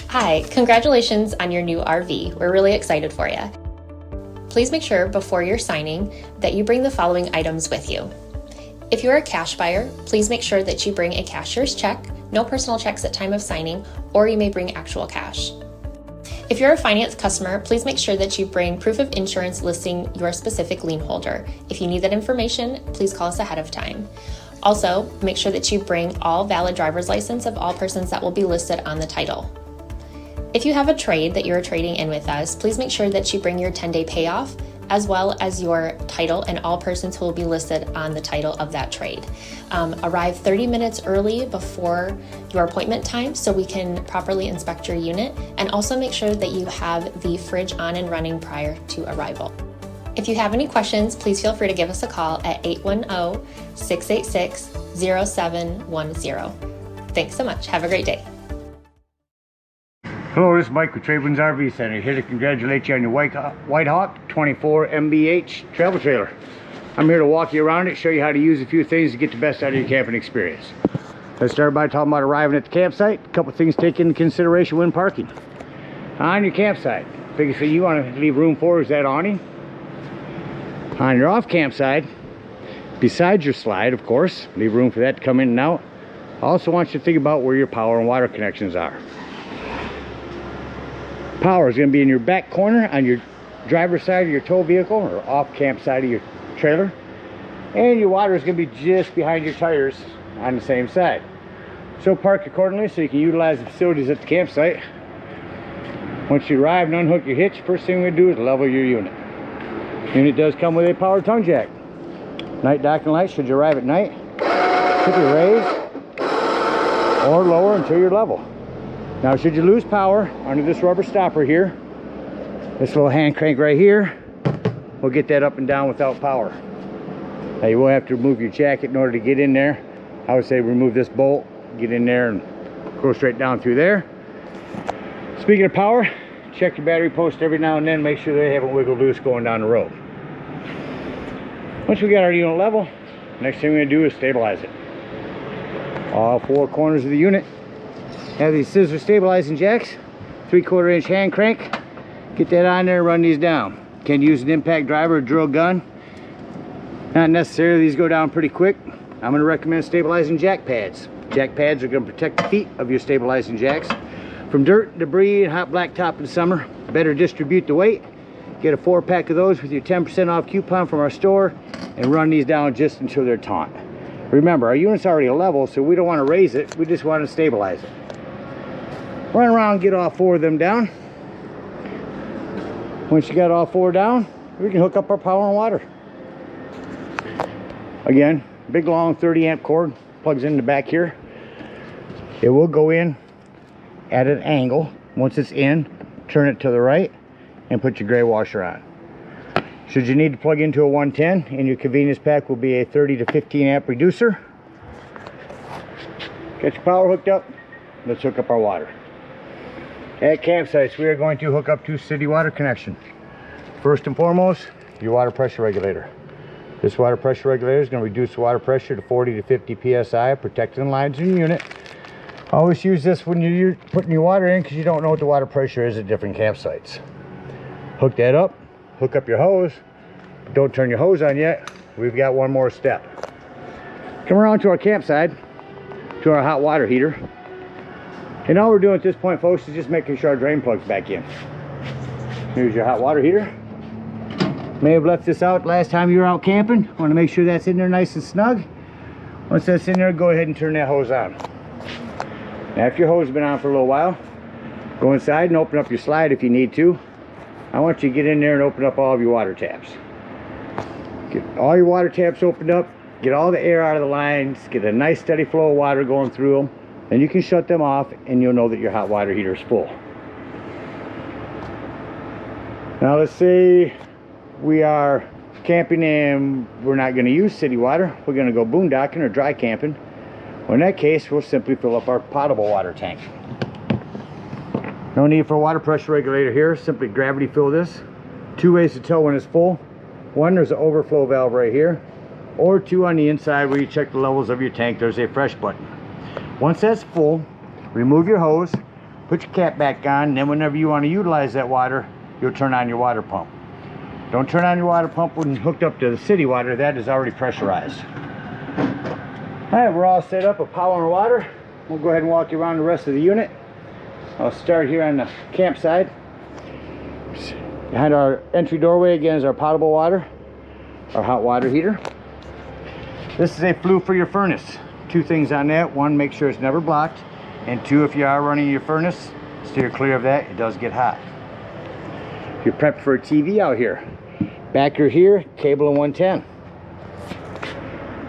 Hi, congratulations on your new RV. We're really excited for you. Please make sure before you're signing that you bring the following items with you. If you're a cash buyer, please make sure that you bring a cashier's check, no personal checks at time of signing, or you may bring actual cash. If you're a finance customer, please make sure that you bring proof of insurance listing your specific lien holder. If you need that information, please call us ahead of time. Also, make sure that you bring all valid driver's license of all persons that will be listed on the title. If you have a trade that you're trading in with us, please make sure that you bring your 10-day payoff as well as your title and all persons who will be listed on the title of that trade. Arrive 30 minutes early before your appointment time so we can properly inspect your unit, and also make sure that you have the fridge on and running prior to arrival. If you have any questions, please feel free to give us a call at 810-686-0710. Thanks so much. Have a great day. Hello, this is Mike with TradeWinds RV Center. Here to congratulate you on your Whitehawk 24 MBH travel trailer. I'm here to walk you around it, show you how to use a few things to get the best out of your camping experience. Let's start by talking about arriving at the campsite. A couple things to take into consideration when parking. On your campsite, biggest thing you want to leave room for is that awning. On your off campsite, besides your slide, of course, leave room for that to come in and out. I also want you to think about where your power and water connections are. Power is going to be in your back corner on your driver's side of your tow vehicle or off camp side of your trailer, and your water is going to be just behind your tires on the same side. So park accordingly so you can utilize the facilities at the campsite. Once you arrive and unhook your hitch, first thing we're going to do is level your unit. The unit does come with a power tongue jack. Night docking lights should you arrive at night. Simply raise or lower until you're level. Now, should you lose power under this rubber stopper here, this little hand crank right here will get that up and down without power. Now, you will have to remove your jacket in order to get in there. I would say remove this bolt, get in there, and go straight down through there. Speaking of power, check your battery post every now and then. Make sure they haven't wiggled loose going down the road. Once we got our unit level, next thing we're going to do is stabilize it. All four corners of the unit have these scissor stabilizing jacks, 3/4 inch hand crank. Get that on there and run these down. Can use an impact driver or drill gun. Not necessarily, these go down pretty quick. I'm going to recommend stabilizing jack pads. Jack pads are going to protect the feet of your stabilizing jacks from dirt, debris, and hot blacktop in the summer. Better distribute the weight. Get a 4-pack of those with your 10% off coupon from our store and run these down just until they're taut. Remember, our unit's already level, so we don't want to raise it. We just want to stabilize it. Run around, get all four of them down. Once you got all four down, we can hook up our power and water. Again, big long 30 amp cord plugs in the back here. It will go in at an angle. Once it's in, turn it to the right and put your gray washer on. Should you need to plug into a 110, in your convenience pack will be a 30 to 15 amp reducer. Get your power hooked up. Let's hook up our water. At campsites, we are going to hook up to city water connection. First and foremost, your water pressure regulator. This water pressure regulator is going to reduce the water pressure to 40 to 50 psi, protecting the lines in your unit. Always use this when you're putting your water in, because you don't know what the water pressure is at different campsites. Hook that up, hook up your hose. Don't turn your hose on yet. We've got one more step. Come around to our campsite, to our hot water heater. And all we're doing at this point, folks, is just making sure our drain plug's back in. Here's your hot water heater. May have left this out last time you were out camping. Want to make sure that's in there nice and snug. Once that's in there, go ahead and turn that hose on. Now, after your hose has been on for a little while, go inside and open up your slide if you need to. I want you to get in there and open up all of your water taps. Get all your water taps opened up. Get all the air out of the lines. Get a nice steady flow of water going through them. Then you can shut them off and you'll know that your hot water heater is full. Now let's say we are camping and we're not going to use city water. We're going to go boondocking or dry camping. Well, in that case, we'll simply fill up our potable water tank. No need for a water pressure regulator here. Simply gravity fill this. Two ways to tell when it's full. One, there's an overflow valve right here. Or two, on the inside where you check the levels of your tank, there's a fresh button. Once that's full, remove your hose, Put your cap back on, and then whenever you want to utilize that water, you'll turn on your water pump. Don't turn on your water pump when hooked up to the city water. That is already pressurized. All right, we're all set up with power and water. We'll go ahead and walk you around the rest of the unit. I'll start here on the campsite. Behind our entry doorway again is our potable water, our hot water heater. This is a flue for your furnace. Two things on that. One, make sure it's never blocked. And two, if you are running your furnace, steer clear of that. It does get hot. You're prepped for a TV out here. Backer here, cable of 110.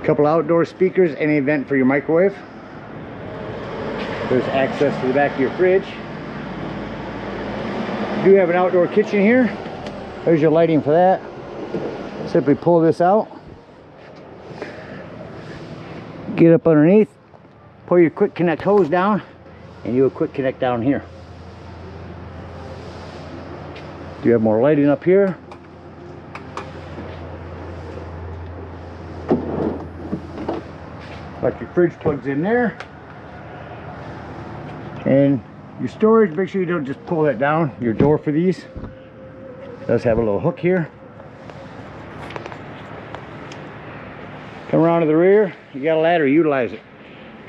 Couple outdoor speakers, any vent for your microwave. There's access to the back of your fridge. You do have an outdoor kitchen here. There's your lighting for that. Simply pull this out. Get up underneath. Pull your quick connect hose down. And you will quick connect down here. You have more lighting up here. Like your fridge plugs in there. And your storage, make sure you don't just pull that down. Your door for these does have a little hook here. Come around to the rear, you got a ladder, utilize it.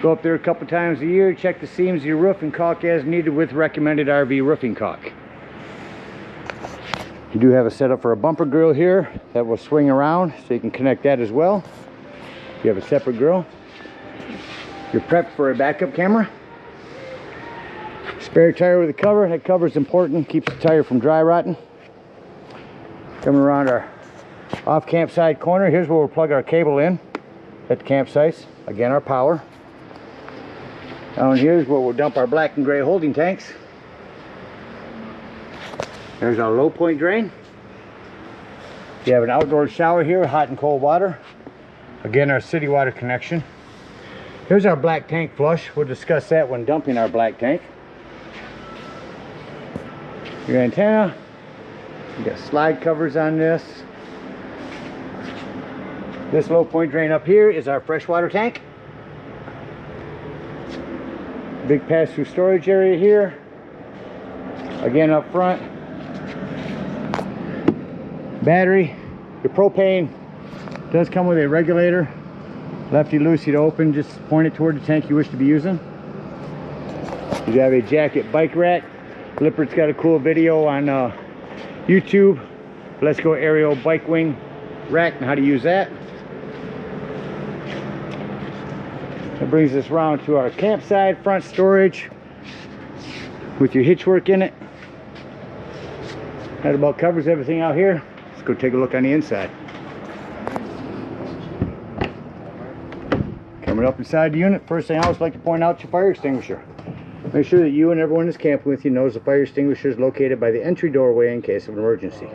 Go up there a couple times a year, check the seams of your roof and caulk as needed with recommended RV roofing caulk. You do have a setup for a bumper grill here that will swing around, so you can connect that as well. You have a separate grill. You're prepped for a backup camera. Spare tire with a cover. That cover is important, keeps the tire from dry rotting. Coming around our off campsite corner, here's where we'll plug our cable in at the campsites. Again, our power. Down here is where we'll dump our black and gray holding tanks. There's our low point drain. You have an outdoor shower here, hot and cold water. Again, our city water connection. Here's our black tank flush. We'll discuss that when dumping our black tank. Your antenna. You got slide covers on this. This low point drain up here is our freshwater tank. Big pass-through storage area here. Again, up front. Battery. Your propane does come with a regulator. Lefty loosey to open. Just point it toward the tank you wish to be using. You have a jacket bike rack. Lippard's got a cool video on YouTube. Let's go aerial bike wing rack and how to use that. That brings us around to our campsite front storage with your hitch work in it. That about covers everything out here. Let's go take a look on the inside. Coming up inside the unit, first thing I always like to point out is your fire extinguisher. Make sure that you and everyone that's camping with you knows the fire extinguisher is located by the entry doorway in case of an emergency.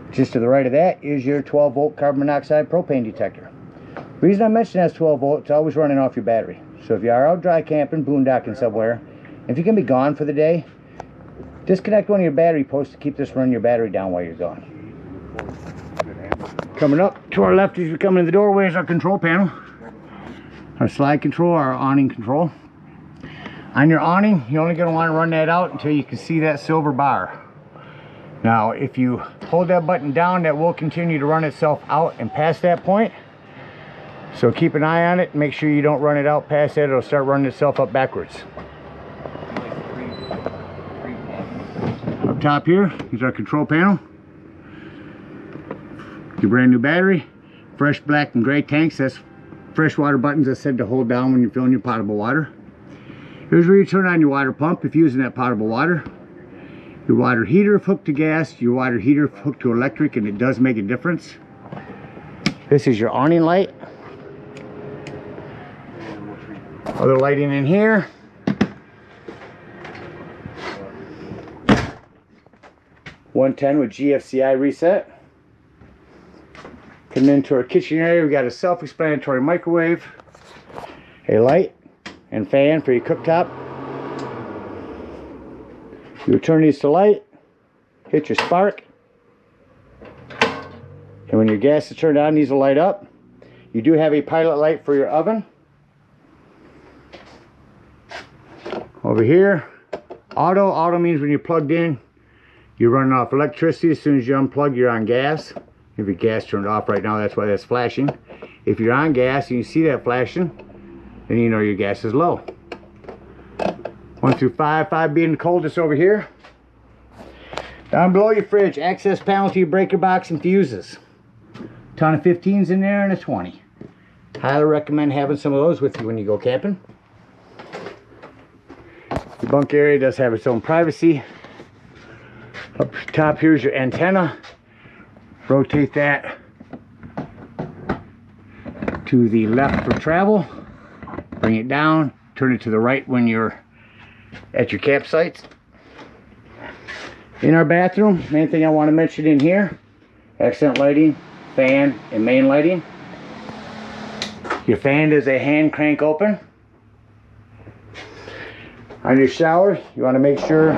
Just to the right of that is your 12-volt carbon monoxide propane detector. The reason I mention that's 12 volt, it's always running off your battery. So if you are out dry camping, boondocking somewhere, if you can be gone for the day, disconnect one of your battery posts to keep this running your battery down while you're gone. Coming up to our left as we come in the doorway is our control panel. Our slide control, our awning control. On your awning, you're only going to want to run that out until you can see that silver bar. Now, if you hold that button down, that will continue to run itself out and past that point. So keep an eye on it. Make sure you don't run it out past that. It'll start running itself up backwards. Up top here is our control panel. Your brand new battery. Fresh black and gray tanks. That's freshwater buttons I said to hold down when you're filling your potable water. Here's where you turn on your water pump if you're using that potable water. Your water heater if hooked to gas. Your water heater if hooked to electric, and it does make a difference. This is your awning light. Other lighting in here. .110 with GFCI reset. Coming into our kitchen area, we got a self-explanatory microwave, a light and fan for your cooktop. You turn these to light, hit your spark, and when your gas is turned on, these will light up. You do have a pilot light for your oven. Over here, Auto means when you're plugged in, you're running off electricity. As soon as you unplug, you're on gas. If your gas turned off right now, that's why that's flashing. If you're on gas and you see that flashing, then you know your gas is low. 1 through 5, 5 being the coldest over here. Down below your fridge, access panel to your breaker box and fuses. Ton of 15s in there and a 20. Highly recommend having some of those with you when you go camping. The bunk area does have its own privacy. Up top, here's your antenna. Rotate that to the left for travel. Bring it down. Turn it to the right when you're at your campsites. In our bathroom, main thing I want to mention in here, accent lighting, fan, and main lighting. Your fan is a hand crank open. On your shower, you want to make sure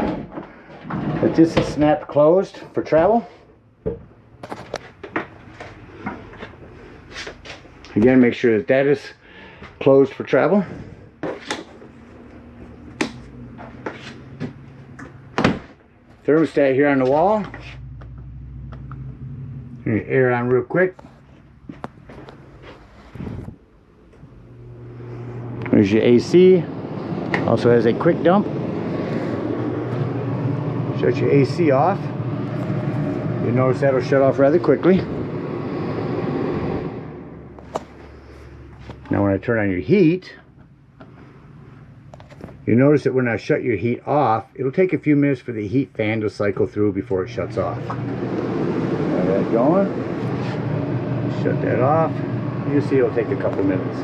that this is snapped closed for travel. Again, make sure that that is closed for travel. Thermostat here on the wall. Turn your air on real quick. There's your AC. Also has a quick dump. Shut your AC off. You'll notice that'll shut off rather quickly. Now when I turn on your heat, you notice that when I shut your heat off, it'll take a few minutes for the heat fan to cycle through before it shuts off. Got that going. Shut that off. You'll see it'll take a couple minutes.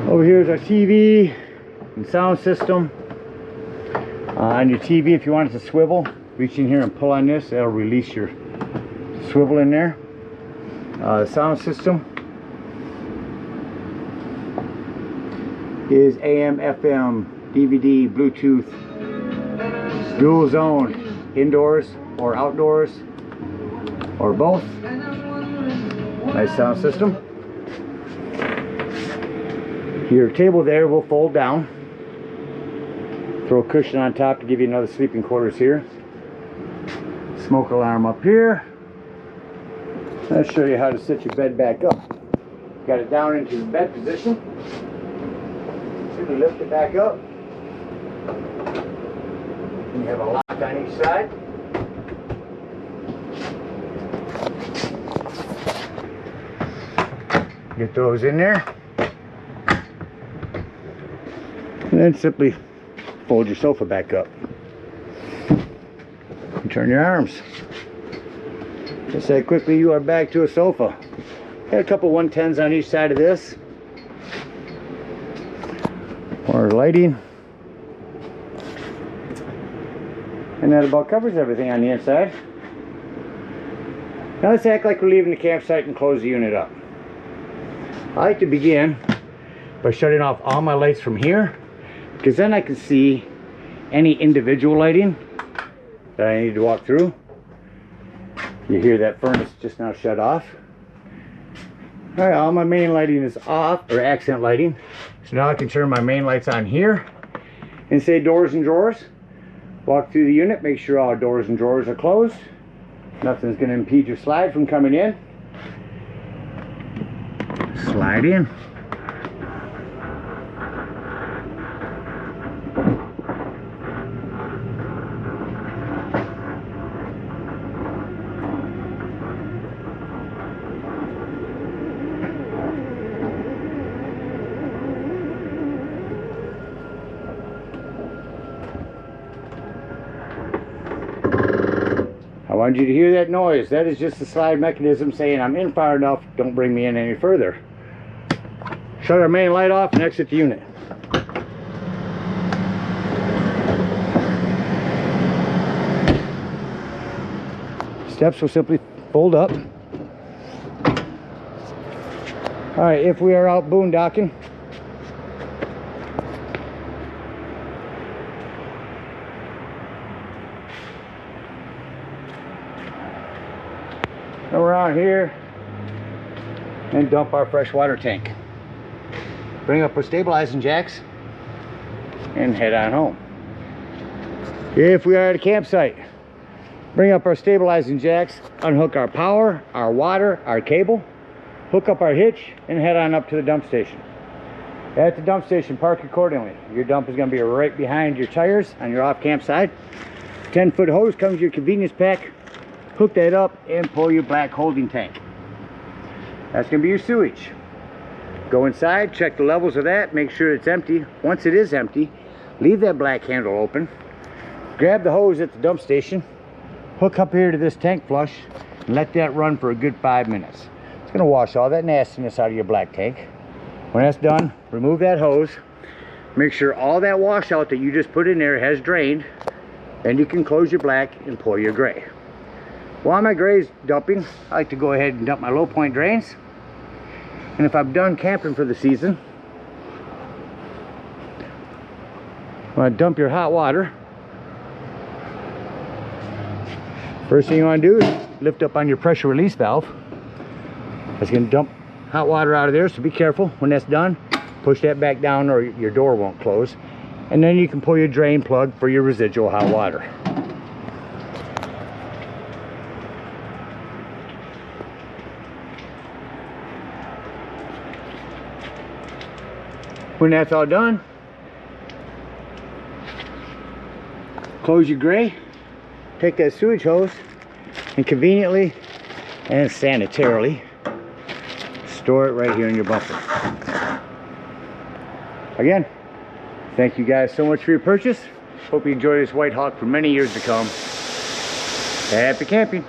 Over here is our TV and sound system. On your TV, if you want it to swivel, reach in here and pull on this. That'll release your swivel in there. The sound system is AM, FM, DVD, Bluetooth, dual zone, indoors or outdoors, or both. Nice sound system. Your table there will fold down. Throw a cushion on top to give you another sleeping quarters here. Smoke alarm up here. I'll show you how to set your bed back up. Got it down into the bed position. Simply lift it back up. And you have a lock on each side. Get those in there. And then simply fold your sofa back up. And turn your arms. Just that quickly you are back to a sofa. Got a couple 110s on each side of this. More lighting. And that about covers everything on the inside. Now let's act like we're leaving the campsite and close the unit up. I like to begin by shutting off all my lights from here, because then I can see any individual lighting that I need to walk through. You hear that furnace just now shut off. Alright, all my main lighting is off, or accent lighting. So now I can turn my main lights on here and say doors and drawers. Walk through the unit, make sure all doors and drawers are closed. Nothing's going to impede your slide from coming in. Slide in. I wanted you to hear that noise. That is just the slide mechanism saying I'm in far enough, don't bring me in any further. Shut our main light off and exit the unit. Steps will simply fold up. Alright, if we are out boondocking, around here and dump our fresh water tank. Bring up our stabilizing jacks and head on home. If we are at a campsite, bring up our stabilizing jacks, unhook our power, our water, our cable, hook up our hitch, and head on up to the dump station. At the dump station, park accordingly. Your dump is going to be right behind your tires on your off-camp side. 10-foot hose comes with your convenience pack. Hook that up and pull your black holding tank. That's going to be your sewage. Go inside, check the levels of that, make sure it's empty. Once it is empty, leave that black handle open. Grab the hose at the dump station, hook up here to this tank flush, and let that run for a good 5 minutes. It's going to wash all that nastiness out of your black tank. When that's done, remove that hose. Make sure all that washout that you just put in there has drained. Then you can close your black and pour your gray. While my gray's dumping, I like to go ahead and dump my low point drains. And if I'm done camping for the season, when I dump your hot water, first thing you want to do is lift up on your pressure release valve. It's going to dump hot water out of there, so be careful. When that's done, push that back down or your door won't close. And then you can pull your drain plug for your residual hot water. When that's all done, close your gray, take that sewage hose, and conveniently and sanitarily store it right here in your bumper. Again, thank you guys so much for your purchase. Hope you enjoy this Whitehawk for many years to come. Happy camping.